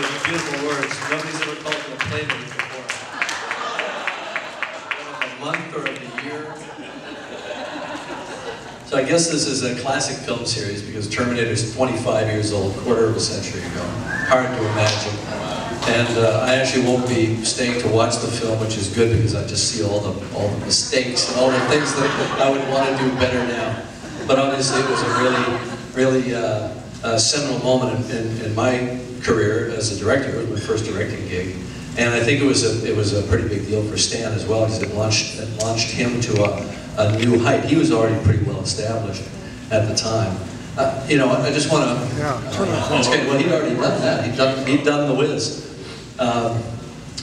are beautiful words. Nobody's ever called it a playmate before. A month or a year. So I guess this is a classic film series because Terminator is 25 years old, quarter of a century ago. Hard to imagine. And I actually won't be staying to watch the film, which is good because I just see all the mistakes and all the things that I would want to do better now. But obviously it was a really seminal moment in my career as a director. It was my first directing gig. And I think it was a pretty big deal for Stan as well because it launched him to a new height. He was already pretty well established at the time. You know, I just want to. Well, he'd already done that. He'd done The Wiz.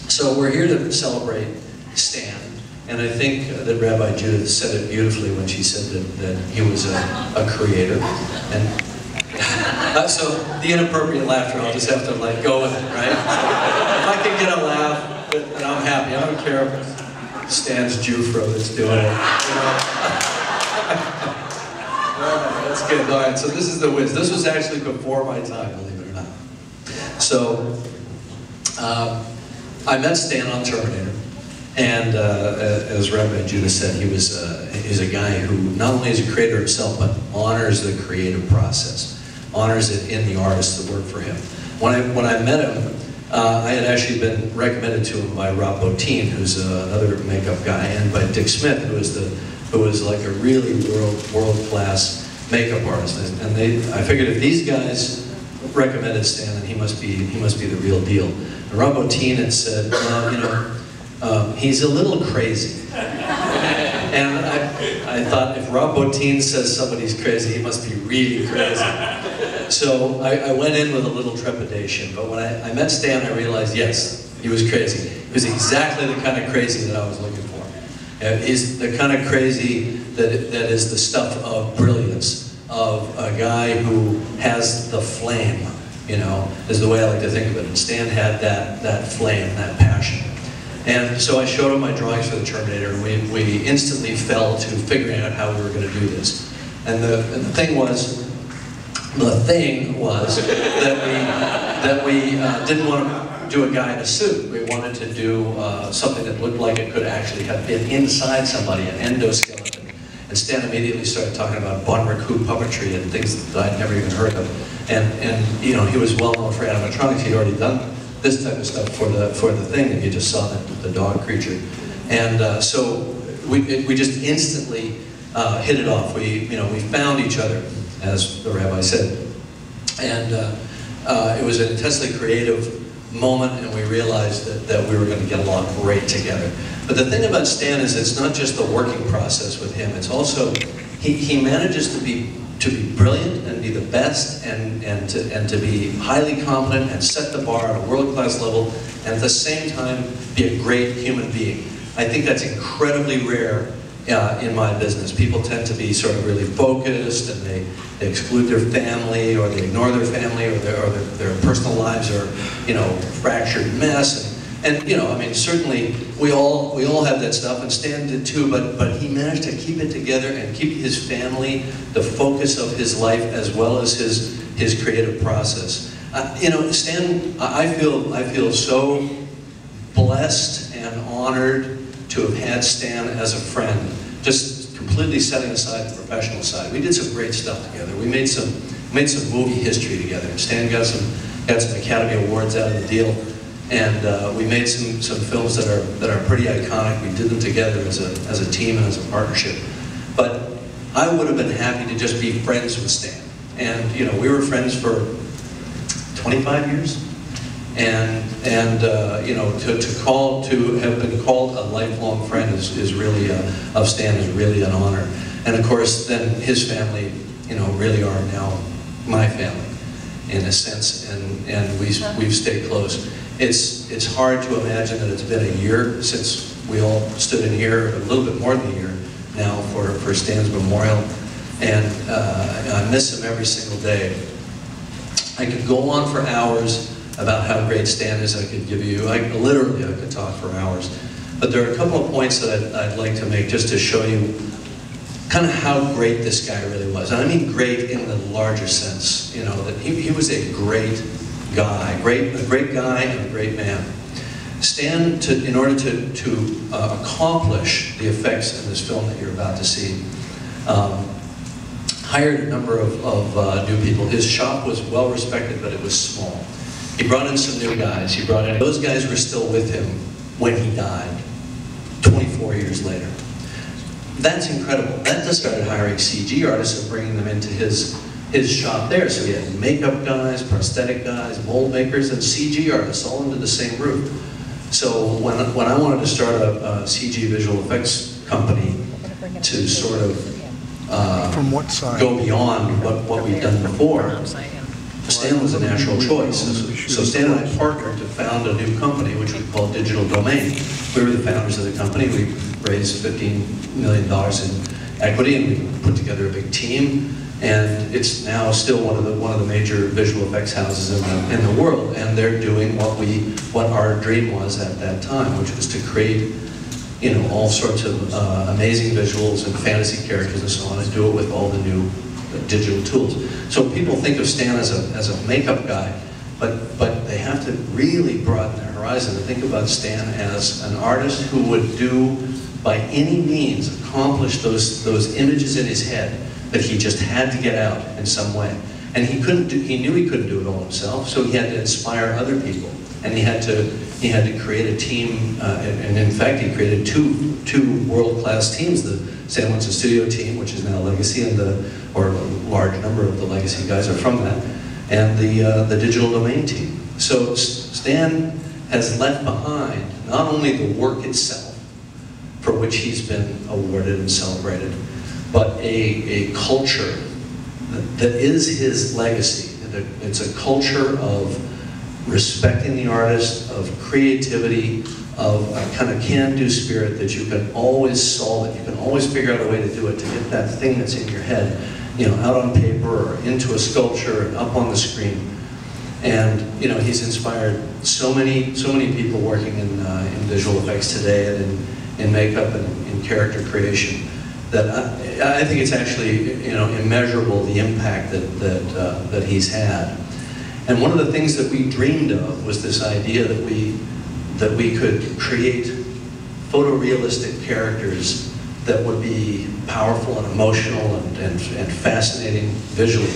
So we're here to celebrate Stan, and I think that Rabbi Judith said it beautifully when she said that he was a creator. And so the inappropriate laughter, I'll just have to let go with it, right? If I can get a laugh, then I'm happy. I don't care if Stan's Jufro that's doing it. You know? That's good. All right, so this is The Wiz. This was actually before my time, believe it or not. So I met Stan on Terminator, and as Rabbi Judith said, he's a guy who not only is a creator himself, but honors the creative process, honors it in the artists that work for him. When I met him, I had actually been recommended to him by Rob Bottin, who's another makeup guy, and by Dick Smith, who was like a really world-class makeup artist. And I figured if these guys recommended Stan, then he must be the real deal. And Rob Bottin had said, well, you know, he's a little crazy. And I thought, if Rob Bottin says somebody's crazy, he must be really crazy. So I went in with a little trepidation, but when I met Stan, I realized, yes, he was crazy. He was exactly the kind of crazy that I was looking for. He's the kind of crazy that is the stuff of brilliance, of a guy who has the flame, you know, is the way I like to think of it. And Stan had that flame, that passion. And so I showed him my drawings for the Terminator, and we instantly fell to figuring out how we were going to do this. And the thing was that we didn't want to do a guy in a suit. We wanted to do something that looked like it could actually have been inside somebody, an endoskeleton. And Stan immediately started talking about Bon Raku puppetry and things that I'd never even heard of. And you know, he was well known for animatronics. He'd already done this type of stuff for the thing that you just saw, the dog creature. And so we just instantly hit it off. We found each other, as the rabbi said. And it was an intensely creative moment, and we realized that we were going to get along great together. But the thing about Stan is it's not just the working process with him, it's also, he manages to be brilliant and be the best and to be highly competent and set the bar at a world-class level, and at the same time be a great human being. I think that's incredibly rare in my business. People tend to be sort of really focused, and they exclude their family, or they ignore their family, or their personal lives are, you know, fractured mess. And you know, I mean, certainly we all have that stuff, and Stan did too. But he managed to keep it together and keep his family the focus of his life, as well as his creative process. You know, Stan, I feel so blessed and honored to have had Stan as a friend, just completely setting aside the professional side. We did some great stuff together. We made some movie history together. Stan got some Academy Awards out of the deal, and we made some films that are pretty iconic. We did them together as a team and as a partnership. But I would have been happy to just be friends with Stan. And you know, we were friends for 25 years. And you know, to have been called a lifelong friend is really of Stan is really an honor. And of course, then his family, you know, really are now my family in a sense, and we've stayed close. It's hard to imagine that it's been a year since we all stood in here, a little bit more than a year now for Stan's memorial, and I miss him every single day. I could go on for hours about how great Stan is. I could give you, literally I could talk for hours. But there are a couple of points that I'd like to make just to show you kind of how great this guy really was. And I mean great in the larger sense, you know, that he was a great guy, a great guy and a great man. Stan, in order to accomplish the effects in this film that you're about to see, hired a number of new people. His shop was well respected, but it was small. He brought in some new guys. Those guys were still with him when he died, 24 years later. That's incredible. That just started hiring CG artists and bringing them into his shop there. So he had makeup guys, prosthetic guys, mold makers, and CG artists all under the same roof. So when I wanted to start a CG visual effects company to sort of From what side? go beyond what we've done before, Stan was a natural choice. So Stan and I partnered to found a new company, which we called Digital Domain. We were the founders of the company. We raised $15 million in equity, and we put together a big team. And it's now still one of the major visual effects houses in the world. And they're doing what our dream was at that time, which was to create, you know, all sorts of amazing visuals and fantasy characters and so on, and do it with all the new digital tools. So people think of Stan as a makeup guy, but they have to really broaden their horizon and think about Stan as an artist who would do, by any means, accomplish those images in his head that he just had to get out in some way. And he knew he couldn't do it all himself, so he had to inspire other people. And he had to create a team, and in fact he created two world-class teams, the Stan Winston studio team, which is now Legacy, and or a large number of the Legacy guys are from that, and the Digital Domain team. So Stan has left behind not only the work itself, for which he's been awarded and celebrated, but a culture that is his legacy. It's a culture of respecting the artist, of creativity, of a kind of can-do spirit that you can always solve it. You can always figure out a way to do it, to get that thing that's in your head, you know, out on paper or into a sculpture and up on the screen. And you know, he's inspired so many people working in visual effects today, and in makeup and in character creation, that I think it's actually, you know, immeasurable, the impact that he's had. And one of the things that we dreamed of was this idea that we could create photorealistic characters that would be powerful and emotional and fascinating visually.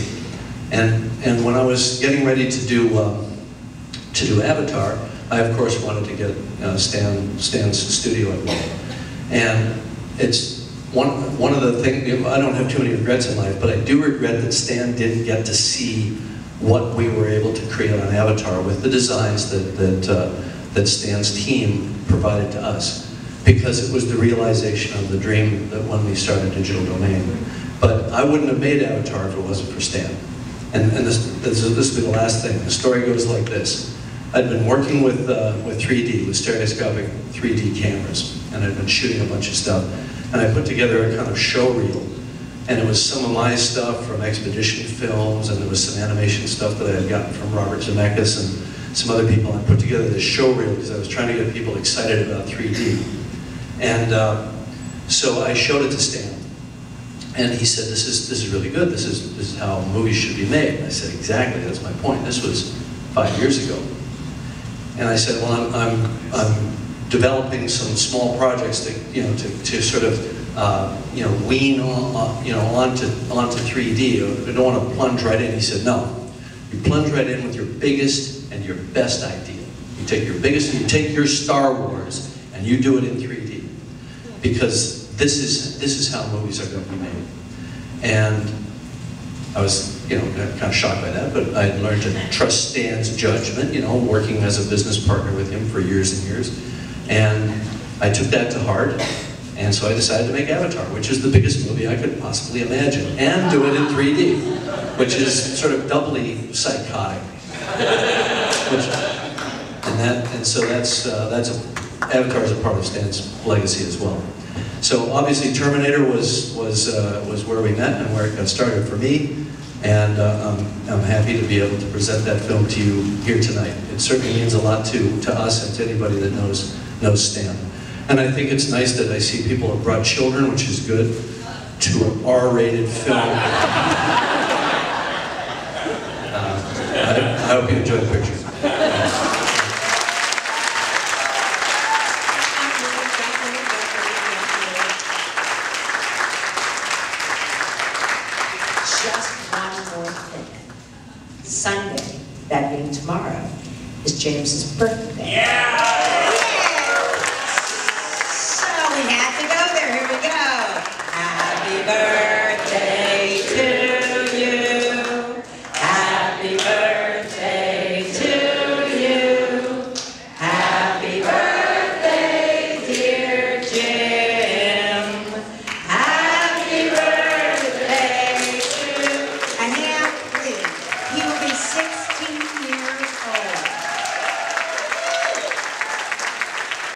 And when I was getting ready to do Avatar, I of course wanted to get Stan's studio involved. And it's one of the things, I don't have too many regrets in life, but I do regret that Stan didn't get to see what we were able to create on Avatar with the designs that Stan's team provided to us, because it was the realization of the dream that when we started Digital Domain. But I wouldn't have made Avatar if it wasn't for Stan. And this will be the last thing. The story goes like this. I'd been working with 3D, with stereoscopic 3D cameras, and I'd been shooting a bunch of stuff. And I put together a kind of show reel. And it was some of my stuff from Expedition Films, and there was some animation stuff that I had gotten from Robert Zemeckis and some other people. I put together this show reel because I was trying to get people excited about 3D. And so I showed it to Stan. And he said, this is really good. This is how movies should be made. And I said, exactly, that's my point. This was 5 years ago. And I said, well, I'm developing some small projects to sort of wean onto 3D. I don't want to plunge right in. He said, no, you plunge right in with your biggest and your best idea. You take your Star Wars and you do it in 3D, because this is how movies are going to be made. And I was kind of shocked by that, but I learned to trust Stan's judgment, working as a business partner with him for years and years. And I took that to heart, and so I decided to make Avatar, which is the biggest movie I could possibly imagine, and do it in 3D, which is sort of doubly psychotic. Avatar is a part of Stan's legacy as well. So obviously Terminator was where we met and where it got started for me, and I'm happy to be able to present that film to you here tonight. It certainly means a lot to us and to anybody that knows Stan. And I think it's nice that I see people have brought children, which is good, to an R-rated film. I hope you enjoy the picture. Just one more thing. Sunday, that being tomorrow, is James's birthday. Yeah!